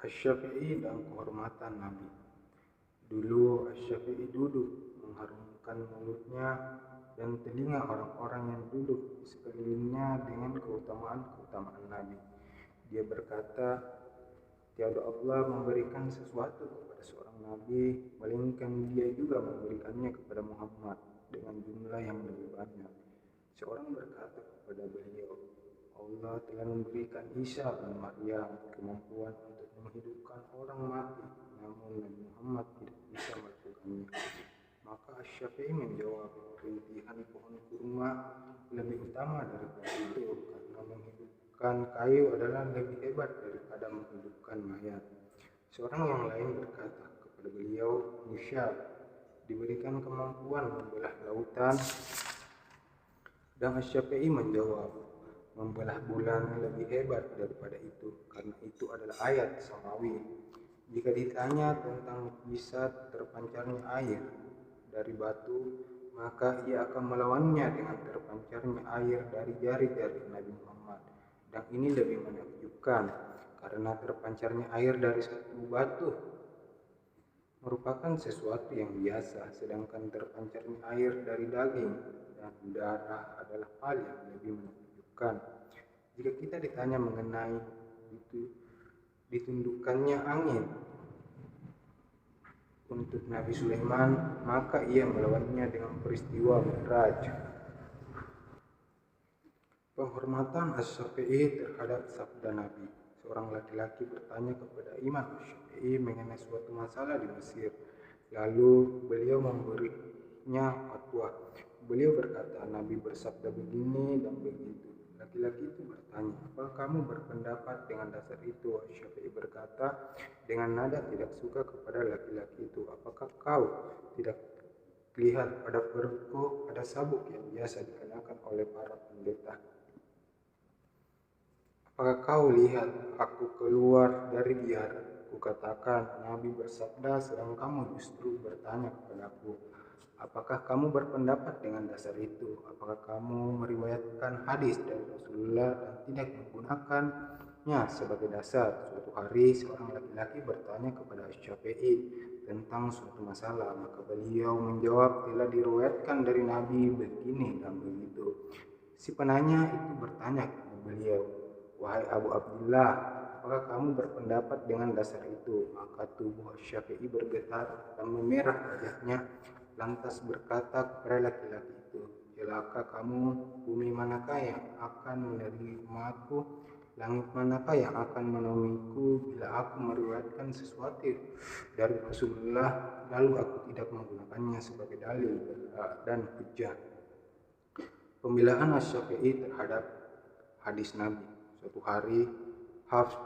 Asy-Syafi'i dan kehormatan Nabi. Dulu Asy-Syafi'i duduk mengharumkan mulutnya dan telinga orang-orang yang duduk di sekelilingnya dengan keutamaan-keutamaan Nabi. Dia berkata, tiada Allah memberikan sesuatu kepada seorang Nabi, melainkan dia juga memberikannya kepada Muhammad dengan jumlah yang lebih banyak. Seorang berkata kepada beliau, Allah telah memberikan Isa bin Maryam kemampuan untuk menghidupkan orang mati, namun Nabi Muhammad tidak bisa melakukannya. Maka Asy-Syafi'i menjawab, rintihan pohon kurma lebih utama daripada itu, karena menghidupkan kayu adalah lebih hebat daripada menghidupkan mayat. Seorang yang lain berkata kepada beliau, Musa diberikan kemampuan membelah lautan, dan Asy-Syafi'i menjawab, membelah bulan lebih hebat daripada itu, karena itu adalah ayat samawi. Jika ditanya tentang bisa terpancarnya air dari batu, maka ia akan melawannya dengan terpancarnya air dari jari-jari Nabi Muhammad. Dan ini lebih menakjubkan, karena terpancarnya air dari satu batu merupakan sesuatu yang biasa, sedangkan terpancarnya air dari daging dan darah adalah hal yang lebih menakjubkan. Jika kita ditanya mengenai itu ditundukkannya angin untuk Nabi Sulaiman, maka ia melawannya dengan peristiwa Mi'raj. Penghormatan Asy-Syafi'i terhadap sabda Nabi. Seorang laki-laki bertanya kepada Imam Asy-Syafi'i mengenai suatu masalah di Mesir. Lalu beliau memberinya fatwa. Beliau berkata, Nabi bersabda begini dan begitu. Laki-laki itu bertanya, apakah kamu berpendapat dengan dasar itu? Asy-Syafi'i berkata dengan nada tidak suka kepada laki-laki itu, apakah kau tidak lihat pada perutku ada sabuk yang biasa dikenakan oleh para pendeta? Apakah kau lihat aku keluar dari biara? Kukatakan, Nabi bersabda, sedang kamu justru bertanya kepadaku, apakah kamu berpendapat dengan dasar itu? Apakah kamu meriwayatkan hadis dari Rasulullah dan tidak menggunakannya sebagai dasar? Suatu hari seorang laki-laki bertanya kepada Asy-Syafi'i tentang suatu masalah, maka beliau menjawab, telah diriwayatkan dari Nabi begini dan begitu. Si penanya itu bertanya kepada beliau, wahai Abu Abdullah, apakah kamu berpendapat dengan dasar itu? Maka tubuh Asy-Syafi'i bergetar dan memerah wajahnya, lantas berkata kepada laki-laki itu, celaka kamu, bumi manakah yang akan menerimaku? Langit manakah yang akan menaungiku bila aku meriwayatkan sesuatu dari Rasulullah lalu aku tidak menggunakannya sebagai dalil dan hujjah? Pembelaan Asy-Syafi'i terhadap hadis Nabi. Suatu hari Hafs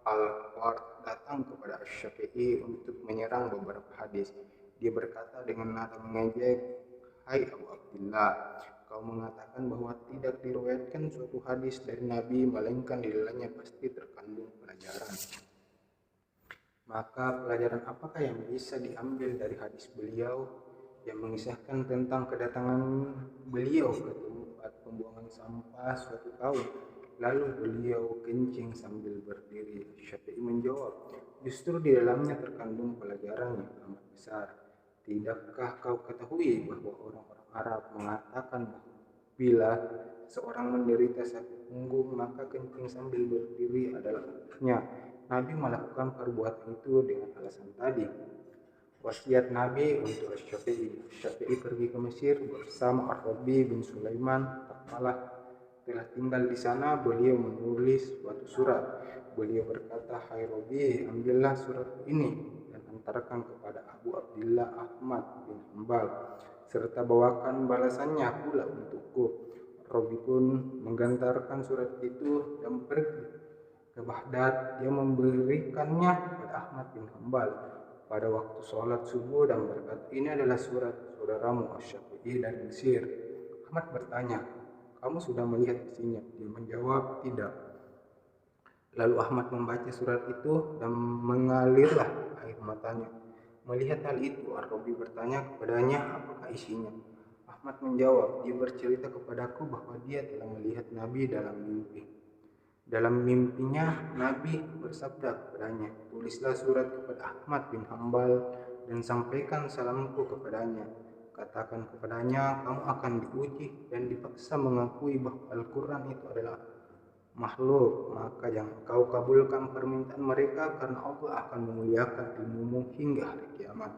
al-Ward datang kepada Asy-Syafi'i untuk menyerang beberapa hadis. Dia berkata dengan nada mengejek, hai Abu Abdullah, kau mengatakan bahwa tidak diriwayatkan suatu hadis dari Nabi, melainkan di dalamnya pasti terkandung pelajaran. Maka pelajaran apakah yang bisa diambil dari hadis beliau yang mengisahkan tentang kedatangan beliau ke tempat pembuangan sampah suatu kaum, lalu beliau kencing sambil berdiri? Syafi'i menjawab, justru di dalamnya terkandung pelajaran yang amat besar. Tidakkah kau ketahui bahwa orang-orang Arab mengatakan bahwa bila seorang menderita sakit punggung maka kencing sambil berdiri adalah obatnya? Nabi melakukan perbuatan itu dengan alasan tadi. Wasiat Nabi untuk Asy-Syafi'i. Asy-Syafi'i pergi ke Mesir bersama Ar-Rabi bin Sulaiman. Tatkala telah tinggal di sana, beliau menulis suatu surat. Beliau berkata, hai Rabi, ambillah surat ini dan antarkan kepada Abu Abdullah Ahmad bin Hanbal, serta bawakan balasannya pula untukku. Rabi pun menggantarkan surat itu dan pergi ke Baghdad. Dia memberikannya kepada Ahmad bin Hanbal pada waktu sholat subuh dan berkata, ini adalah surat saudaramu Asy-Syafi'i dari Mesir. Ahmad bertanya, kamu sudah melihat isinya? Dia menjawab, tidak. Lalu Ahmad membaca surat itu dan mengalirlah air matanya. Melihat hal itu, Ar-Rabi bertanya kepadanya, apakah isinya? Ahmad menjawab, dia bercerita kepadaku bahwa dia telah melihat Nabi dalam mimpi. Dalam mimpinya, Nabi bersabda kepadanya, "Tulislah surat kepada Ahmad bin Hambal dan sampaikan salamku kepadanya. Katakan kepadanya, kamu akan diuji dan dipaksa mengakui bahwa Al-Quran itu adalah makhluk. Maka jangan kau kabulkan permintaan mereka karena Allah akan memuliakan ilmumu hingga hari kiamat."